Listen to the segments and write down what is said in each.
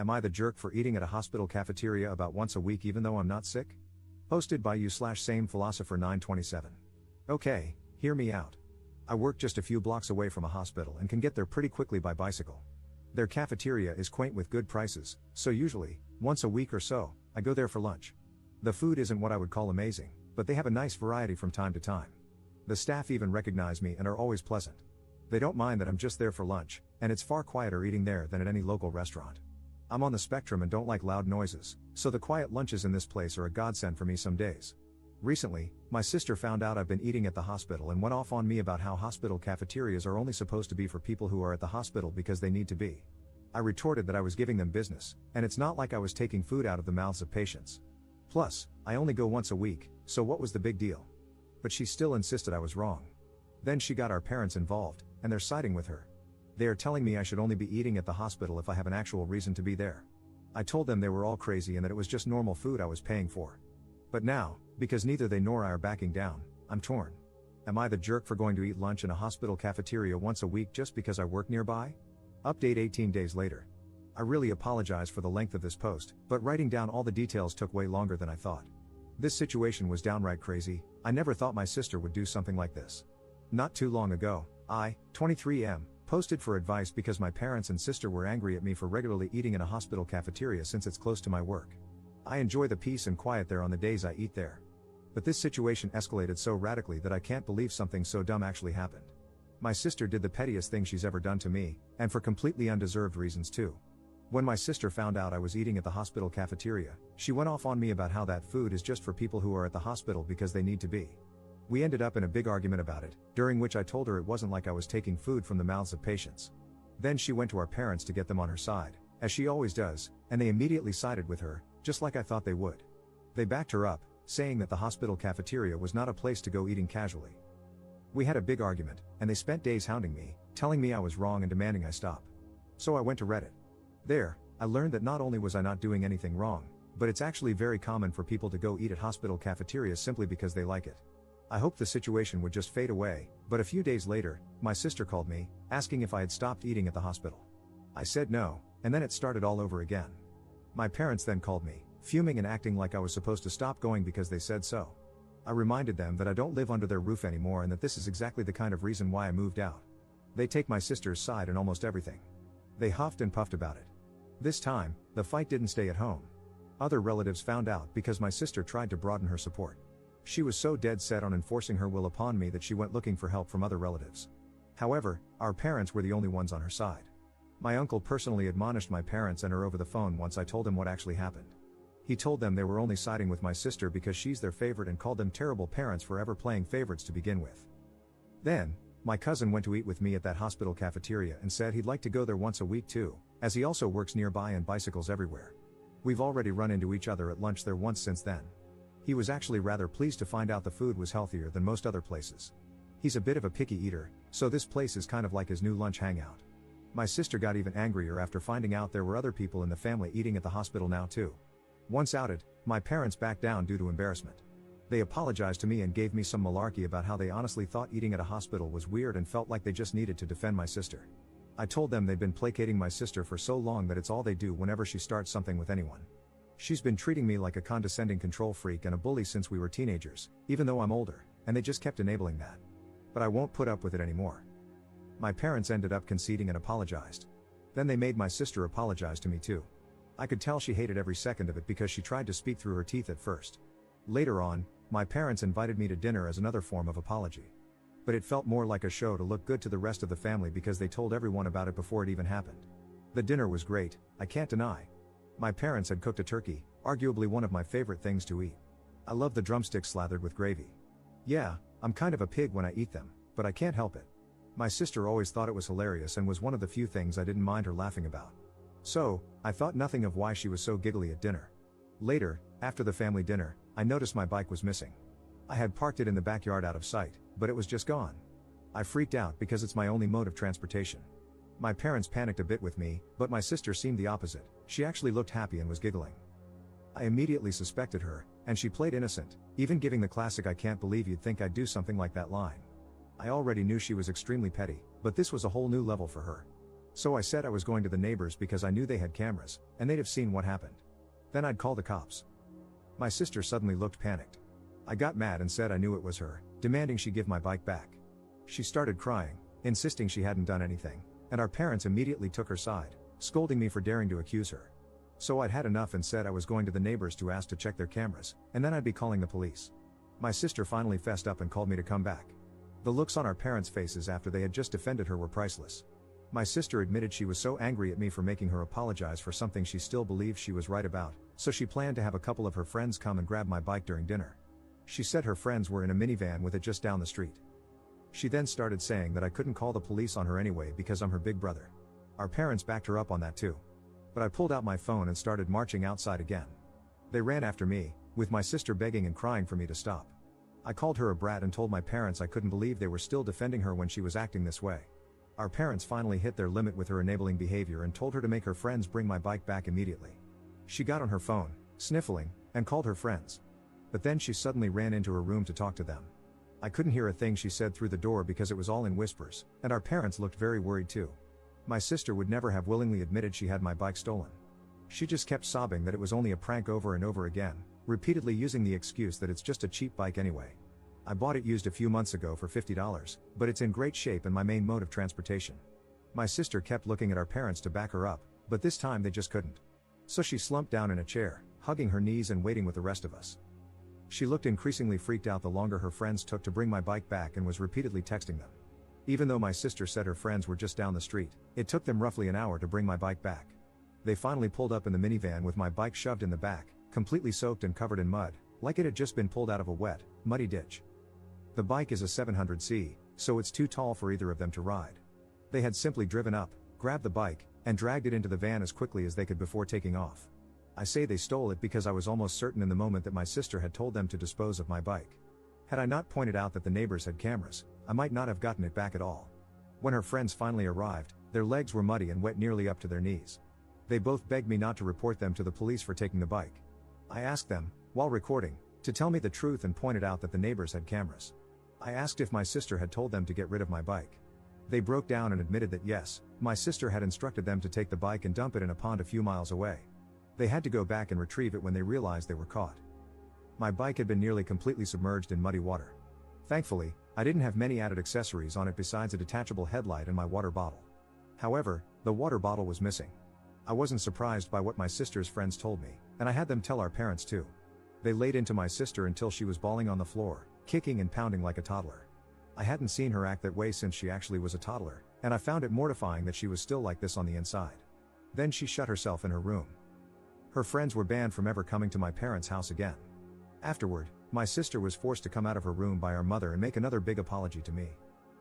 Am I the jerk for eating at a hospital cafeteria about once a week even though I'm not sick? Posted by you/same philosopher 927. Okay, hear me out. I work just a few blocks away from a hospital and can get there pretty quickly by bicycle. Their cafeteria is quaint with good prices, so usually, once a week or so, I go there for lunch. The food isn't what I would call amazing, but they have a nice variety from time to time. The staff even recognize me and are always pleasant. They don't mind that I'm just there for lunch, and it's far quieter eating there than at any local restaurant. I'm on the spectrum and don't like loud noises, so the quiet lunches in this place are a godsend for me some days. Recently, my sister found out I've been eating at the hospital and went off on me about how hospital cafeterias are only supposed to be for people who are at the hospital because they need to be. I retorted that I was giving them business, and it's not like I was taking food out of the mouths of patients. Plus, I only go once a week, so what was the big deal? But she still insisted I was wrong. Then she got our parents involved, and they're siding with her. They are telling me I should only be eating at the hospital if I have an actual reason to be there. I told them they were all crazy and that it was just normal food I was paying for. But now, because neither they nor I are backing down, I'm torn. Am I the jerk for going to eat lunch in a hospital cafeteria once a week just because I work nearby? Update 18 days later. I really apologize for the length of this post, but writing down all the details took way longer than I thought. This situation was downright crazy. I never thought my sister would do something like this. Not too long ago, I, 23M, posted for advice because my parents and sister were angry at me for regularly eating in a hospital cafeteria since it's close to my work. I enjoy the peace and quiet there on the days I eat there. But this situation escalated so radically that I can't believe something so dumb actually happened. My sister did the pettiest thing she's ever done to me, and for completely undeserved reasons too. When my sister found out I was eating at the hospital cafeteria, she went off on me about how that food is just for people who are at the hospital because they need to be. We ended up in a big argument about it, during which I told her it wasn't like I was taking food from the mouths of patients. Then she went to our parents to get them on her side, as she always does, and they immediately sided with her, just like I thought they would. They backed her up, saying that the hospital cafeteria was not a place to go eating casually. We had a big argument, and they spent days hounding me, telling me I was wrong and demanding I stop. So I went to Reddit. There, I learned that not only was I not doing anything wrong, but it's actually very common for people to go eat at hospital cafeterias simply because they like it. I hoped the situation would just fade away, but a few days later, my sister called me, asking if I had stopped eating at the hospital. I said no, and then it started all over again. My parents then called me, fuming and acting like I was supposed to stop going because they said so. I reminded them that I don't live under their roof anymore and that this is exactly the kind of reason why I moved out. They take my sister's side in almost everything. They huffed and puffed about it. This time, the fight didn't stay at home. Other relatives found out because my sister tried to broaden her support. She was so dead set on enforcing her will upon me that she went looking for help from other relatives. However, our parents were the only ones on her side. My uncle personally admonished my parents and her over the phone once I told him what actually happened. He told them they were only siding with my sister because she's their favorite and called them terrible parents for ever playing favorites to begin with. Then, my cousin went to eat with me at that hospital cafeteria and said he'd like to go there once a week too, as he also works nearby and bicycles everywhere. We've already run into each other at lunch there once since then. He was actually rather pleased to find out the food was healthier than most other places. He's a bit of a picky eater, so this place is kind of like his new lunch hangout. My sister got even angrier after finding out there were other people in the family eating at the hospital now too. Once outed, my parents backed down due to embarrassment. They apologized to me and gave me some malarkey about how they honestly thought eating at a hospital was weird and felt like they just needed to defend my sister. I told them they'd been placating my sister for so long that it's all they do whenever she starts something with anyone. She's been treating me like a condescending control freak and a bully since we were teenagers, even though I'm older, and they just kept enabling that. But I won't put up with it anymore. My parents ended up conceding and apologized. Then they made my sister apologize to me too. I could tell she hated every second of it because she tried to speak through her teeth at first. Later on, my parents invited me to dinner as another form of apology. But it felt more like a show to look good to the rest of the family because they told everyone about it before it even happened. The dinner was great, I can't deny. My parents had cooked a turkey, arguably one of my favorite things to eat. I love the drumsticks slathered with gravy. Yeah, I'm kind of a pig when I eat them, but I can't help it. My sister always thought it was hilarious and was one of the few things I didn't mind her laughing about. So, I thought nothing of why she was so giggly at dinner. Later, after the family dinner, I noticed my bike was missing. I had parked it in the backyard out of sight, but it was just gone. I freaked out because it's my only mode of transportation. My parents panicked a bit with me, but my sister seemed the opposite. She actually looked happy and was giggling. I immediately suspected her, and she played innocent, even giving the classic "I can't believe you'd think I'd do something like that" line. I already knew she was extremely petty, but this was a whole new level for her. So I said I was going to the neighbors because I knew they had cameras, and they'd have seen what happened. Then I'd call the cops. My sister suddenly looked panicked. I got mad and said I knew it was her, demanding she give my bike back. She started crying, insisting she hadn't done anything, and our parents immediately took her side, scolding me for daring to accuse her. So I'd had enough and said I was going to the neighbors to ask to check their cameras, and then I'd be calling the police. My sister finally fessed up and called me to come back. The looks on our parents' faces after they had just defended her were priceless. My sister admitted she was so angry at me for making her apologize for something she still believed she was right about, so she planned to have a couple of her friends come and grab my bike during dinner. She said her friends were in a minivan with it just down the street. She then started saying that I couldn't call the police on her anyway because I'm her big brother. Our parents backed her up on that too. But I pulled out my phone and started marching outside again. They ran after me, with my sister begging and crying for me to stop. I called her a brat and told my parents I couldn't believe they were still defending her when she was acting this way. Our parents finally hit their limit with her enabling behavior and told her to make her friends bring my bike back immediately. She got on her phone, sniffling, and called her friends. But then she suddenly ran into her room to talk to them. I couldn't hear a thing she said through the door because it was all in whispers, and our parents looked very worried too. My sister would never have willingly admitted she had my bike stolen. She just kept sobbing that it was only a prank over and over again, repeatedly using the excuse that it's just a cheap bike anyway. I bought it used a few months ago for $50, but it's in great shape and my main mode of transportation. My sister kept looking at our parents to back her up, but this time they just couldn't. So she slumped down in a chair, hugging her knees and waiting with the rest of us. She looked increasingly freaked out the longer her friends took to bring my bike back and was repeatedly texting them. Even though my sister said her friends were just down the street, it took them roughly an hour to bring my bike back. They finally pulled up in the minivan with my bike shoved in the back, completely soaked and covered in mud, like it had just been pulled out of a wet, muddy ditch. The bike is a 700C, so it's too tall for either of them to ride. They had simply driven up, grabbed the bike, and dragged it into the van as quickly as they could before taking off. I say they stole it because I was almost certain in the moment that my sister had told them to dispose of my bike. Had I not pointed out that the neighbors had cameras, I might not have gotten it back at all. When her friends finally arrived, their legs were muddy and wet nearly up to their knees. They both begged me not to report them to the police for taking the bike. I asked them, while recording, to tell me the truth and pointed out that the neighbors had cameras. I asked if my sister had told them to get rid of my bike. They broke down and admitted that yes, my sister had instructed them to take the bike and dump it in a pond a few miles away. They had to go back and retrieve it when they realized they were caught. My bike had been nearly completely submerged in muddy water. Thankfully, I didn't have many added accessories on it besides a detachable headlight and my water bottle. However, the water bottle was missing. I wasn't surprised by what my sister's friends told me, and I had them tell our parents too. They laid into my sister until she was bawling on the floor, kicking and pounding like a toddler. I hadn't seen her act that way since she actually was a toddler, and I found it mortifying that she was still like this on the inside. Then she shut herself in her room. Her friends were banned from ever coming to my parents' house again. Afterward, my sister was forced to come out of her room by our mother and make another big apology to me.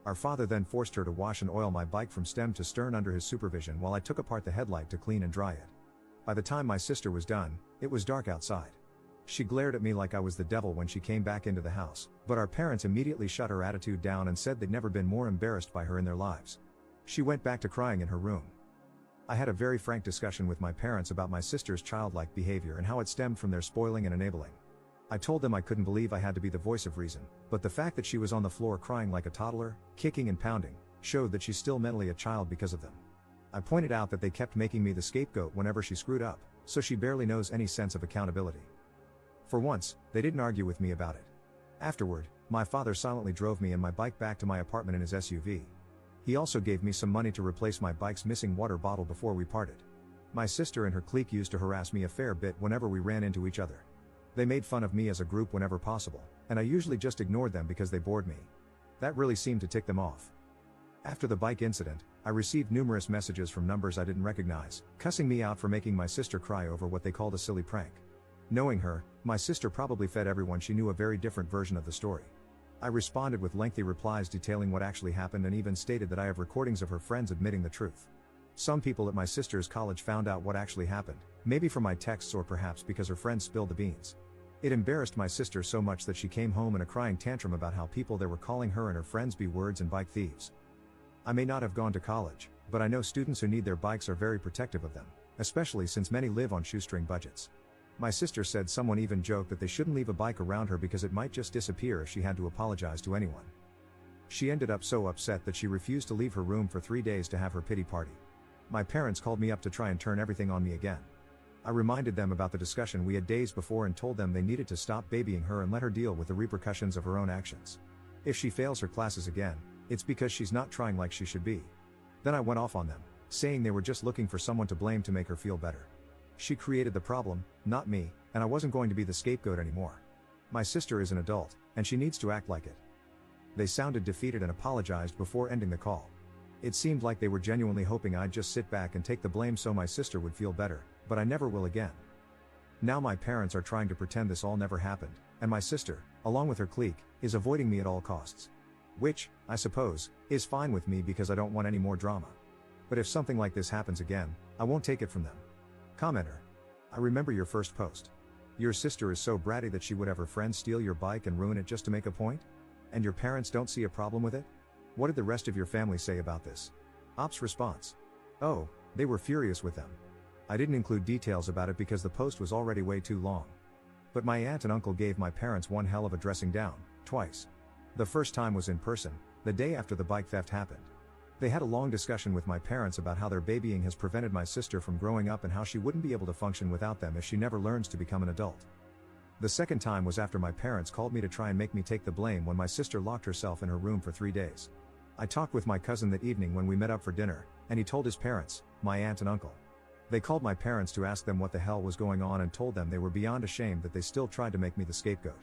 Our father then forced her to wash and oil my bike from stem to stern under his supervision while I took apart the headlight to clean and dry it. By the time my sister was done, it was dark outside. She glared at me like I was the devil when she came back into the house, but our parents immediately shut her attitude down and said they'd never been more embarrassed by her in their lives. She went back to crying in her room. I had a very frank discussion with my parents about my sister's childlike behavior and how it stemmed from their spoiling and enabling. I told them I couldn't believe I had to be the voice of reason, but the fact that she was on the floor crying like a toddler, kicking and pounding, showed that she's still mentally a child because of them. I pointed out that they kept making me the scapegoat whenever she screwed up, so she barely knows any sense of accountability. For once, they didn't argue with me about it. Afterward, my father silently drove me and my bike back to my apartment in his SUV. He also gave me some money to replace my bike's missing water bottle before we parted. My sister and her clique used to harass me a fair bit whenever we ran into each other. They made fun of me as a group whenever possible, and I usually just ignored them because they bored me. That really seemed to tick them off. After the bike incident, I received numerous messages from numbers I didn't recognize, cussing me out for making my sister cry over what they called a silly prank. Knowing her, my sister probably fed everyone she knew a very different version of the story. I responded with lengthy replies detailing what actually happened and even stated that I have recordings of her friends admitting the truth. Some people at my sister's college found out what actually happened, maybe from my texts or perhaps because her friends spilled the beans. It embarrassed my sister so much that she came home in a crying tantrum about how people there were calling her and her friends B-words and bike thieves. I may not have gone to college, but I know students who need their bikes are very protective of them, especially since many live on shoestring budgets. My sister said someone even joked that they shouldn't leave a bike around her because it might just disappear if she had to apologize to anyone. She ended up so upset that she refused to leave her room for 3 days to have her pity party. My parents called me up to try and turn everything on me again. I reminded them about the discussion we had days before and told them they needed to stop babying her and let her deal with the repercussions of her own actions. If she fails her classes again, it's because she's not trying like she should be. Then I went off on them, saying they were just looking for someone to blame to make her feel better. She created the problem, not me, and I wasn't going to be the scapegoat anymore. My sister is an adult, and she needs to act like it. They sounded defeated and apologized before ending the call. It seemed like they were genuinely hoping I'd just sit back and take the blame so my sister would feel better, but I never will again. Now my parents are trying to pretend this all never happened, and my sister, along with her clique, is avoiding me at all costs. Which, I suppose, is fine with me because I don't want any more drama. But if something like this happens again, I won't take it from them. Commenter. I remember your first post. Your sister is so bratty that she would have her friends steal your bike and ruin it just to make a point? And your parents don't see a problem with it? What did the rest of your family say about this? Ops response. Oh, they were furious with them. I didn't include details about it because the post was already way too long. But my aunt and uncle gave my parents one hell of a dressing down, twice. The first time was in person, the day after the bike theft happened. They had a long discussion with my parents about how their babying has prevented my sister from growing up and how she wouldn't be able to function without them if she never learns to become an adult. The second time was after my parents called me to try and make me take the blame when my sister locked herself in her room for 3 days. I talked with my cousin that evening when we met up for dinner, and he told his parents, my aunt and uncle. They called my parents to ask them what the hell was going on and told them they were beyond ashamed that they still tried to make me the scapegoat.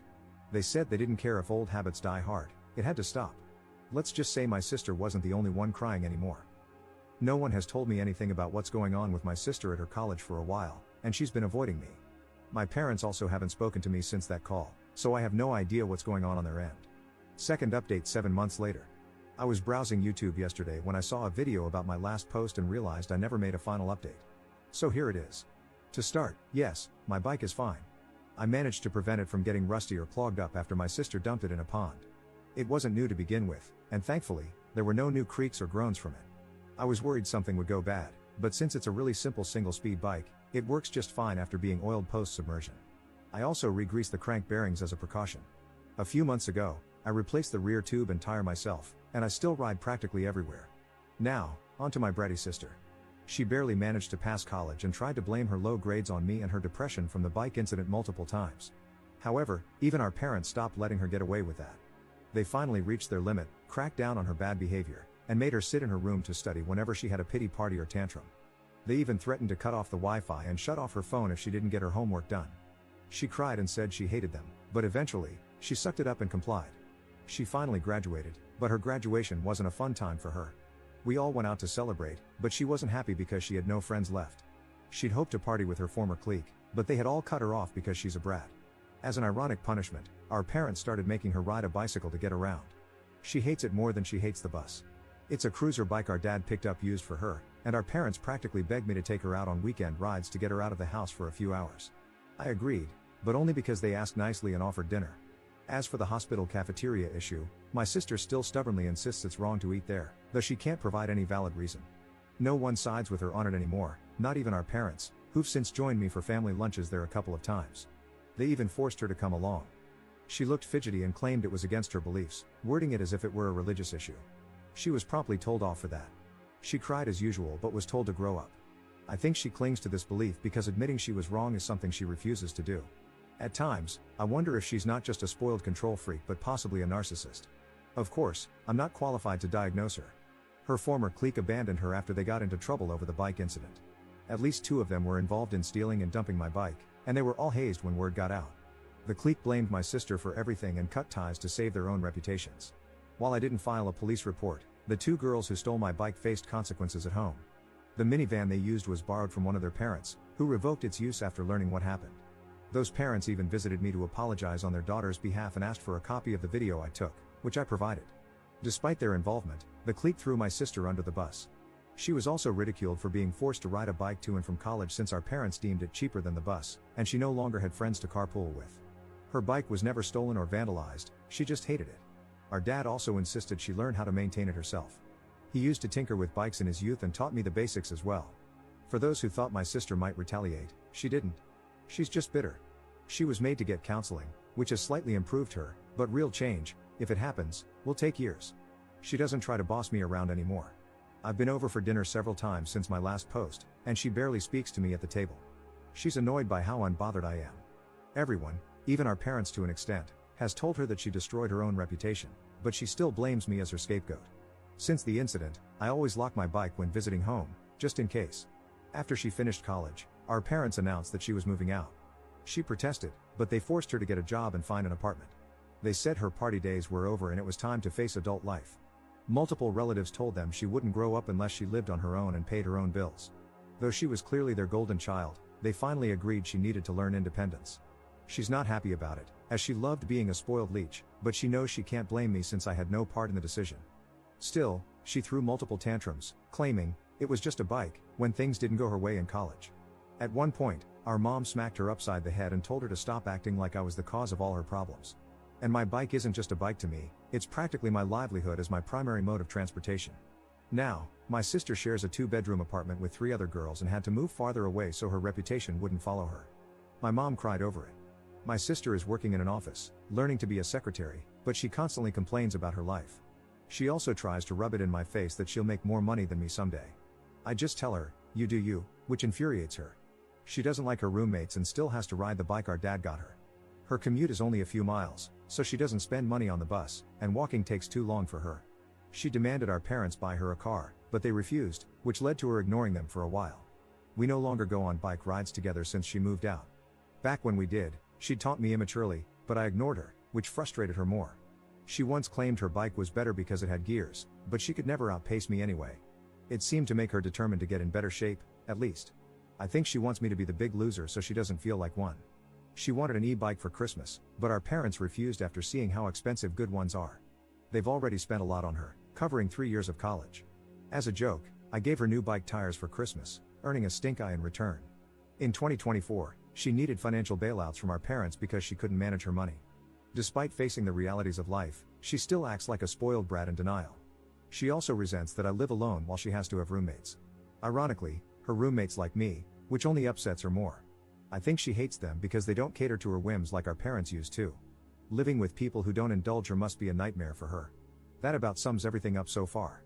They said they didn't care if old habits die hard, it had to stop. Let's just say my sister wasn't the only one crying anymore. No one has told me anything about what's going on with my sister at her college for a while, and she's been avoiding me. My parents also haven't spoken to me since that call, so I have no idea what's going on their end. Second update 7 months later. I was browsing YouTube yesterday when I saw a video about my last post and realized I never made a final update. So here it is. To start, yes, my bike is fine. I managed to prevent it from getting rusty or clogged up after my sister dumped it in a pond. It wasn't new to begin with, and thankfully, there were no new creaks or groans from it. I was worried something would go bad, but since it's a really simple single-speed bike, it works just fine after being oiled post-submersion. I also re-greased the crank bearings as a precaution. A few months ago, I replaced the rear tube and tire myself, and I still ride practically everywhere. Now, onto my bratty sister. She barely managed to pass college and tried to blame her low grades on me and her depression from the bike incident multiple times. However, even our parents stopped letting her get away with that. They finally reached their limit, cracked down on her bad behavior, and made her sit in her room to study whenever she had a pity party or tantrum. They even threatened to cut off the Wi-Fi and shut off her phone if she didn't get her homework done. She cried and said she hated them, but eventually, she sucked it up and complied. She finally graduated, but her graduation wasn't a fun time for her. We all went out to celebrate, but she wasn't happy because she had no friends left. She'd hoped to party with her former clique, but they had all cut her off because she's a brat. As an ironic punishment, our parents started making her ride a bicycle to get around. She hates it more than she hates the bus. It's a cruiser bike our dad picked up used for her, and our parents practically begged me to take her out on weekend rides to get her out of the house for a few hours. I agreed, but only because they asked nicely and offered dinner. As for the hospital cafeteria issue, my sister still stubbornly insists it's wrong to eat there, though she can't provide any valid reason. No one sides with her on it anymore, not even our parents, who've since joined me for family lunches there a couple of times. They even forced her to come along. She looked fidgety and claimed it was against her beliefs, wording it as if it were a religious issue. She was promptly told off for that. She cried as usual but was told to grow up. I think she clings to this belief because admitting she was wrong is something she refuses to do. At times, I wonder if she's not just a spoiled control freak but possibly a narcissist. Of course, I'm not qualified to diagnose her. Her former clique abandoned her after they got into trouble over the bike incident. At least 2 of them were involved in stealing and dumping my bike, and they were all hazed when word got out. The clique blamed my sister for everything and cut ties to save their own reputations. While I didn't file a police report, the 2 girls who stole my bike faced consequences at home. The minivan they used was borrowed from one of their parents, who revoked its use after learning what happened. Those parents even visited me to apologize on their daughter's behalf and asked for a copy of the video I took, which I provided. Despite their involvement, the clique threw my sister under the bus. She was also ridiculed for being forced to ride a bike to and from college since our parents deemed it cheaper than the bus, and she no longer had friends to carpool with. Her bike was never stolen or vandalized, she just hated it. Our dad also insisted she learn how to maintain it herself. He used to tinker with bikes in his youth and taught me the basics as well. For those who thought my sister might retaliate, she didn't. She's just bitter. She was made to get counseling, which has slightly improved her, but real change, if it happens, will take years. She doesn't try to boss me around anymore. I've been over for dinner several times since my last post, and she barely speaks to me at the table. She's annoyed by how unbothered I am. Everyone, even our parents to an extent, has told her that she destroyed her own reputation, but she still blames me as her scapegoat. Since the incident, I always lock my bike when visiting home, just in case. After she finished college, our parents announced that she was moving out. She protested, but they forced her to get a job and find an apartment. They said her party days were over and it was time to face adult life. Multiple relatives told them she wouldn't grow up unless she lived on her own and paid her own bills. Though she was clearly their golden child, they finally agreed she needed to learn independence. She's not happy about it, as she loved being a spoiled leech, but she knows she can't blame me since I had no part in the decision. Still, she threw multiple tantrums, claiming it was just a bike, when things didn't go her way in college. At one point, our mom smacked her upside the head and told her to stop acting like I was the cause of all her problems. And my bike isn't just a bike to me, it's practically my livelihood as my primary mode of transportation. Now, my sister shares a 2-bedroom apartment with 3 other girls and had to move farther away so her reputation wouldn't follow her. My mom cried over it. My sister is working in an office, learning to be a secretary, but she constantly complains about her life. She also tries to rub it in my face that she'll make more money than me someday. I just tell her, you do you, which infuriates her. She doesn't like her roommates and still has to ride the bike our dad got her. Her commute is only a few miles, so she doesn't spend money on the bus, and walking takes too long for her. She demanded our parents buy her a car, but they refused, which led to her ignoring them for a while. We no longer go on bike rides together since she moved out. Back when we did, she'd taunt me immaturely, but I ignored her, which frustrated her more. She once claimed her bike was better because it had gears, but she could never outpace me anyway. It seemed to make her determined to get in better shape, at least. I think she wants me to be the big loser so she doesn't feel like one. She wanted an e-bike for Christmas, but our parents refused after seeing how expensive good ones are. They've already spent a lot on her, covering 3 years of college. As a joke, I gave her new bike tires for Christmas, earning a stink eye in return. In 2024, she needed financial bailouts from our parents because she couldn't manage her money. Despite facing the realities of life, she still acts like a spoiled brat in denial. She also resents that I live alone while she has to have roommates. Ironically, her roommates like me, which only upsets her more. I think she hates them because they don't cater to her whims like our parents used to. Living with people who don't indulge her must be a nightmare for her. That about sums everything up so far.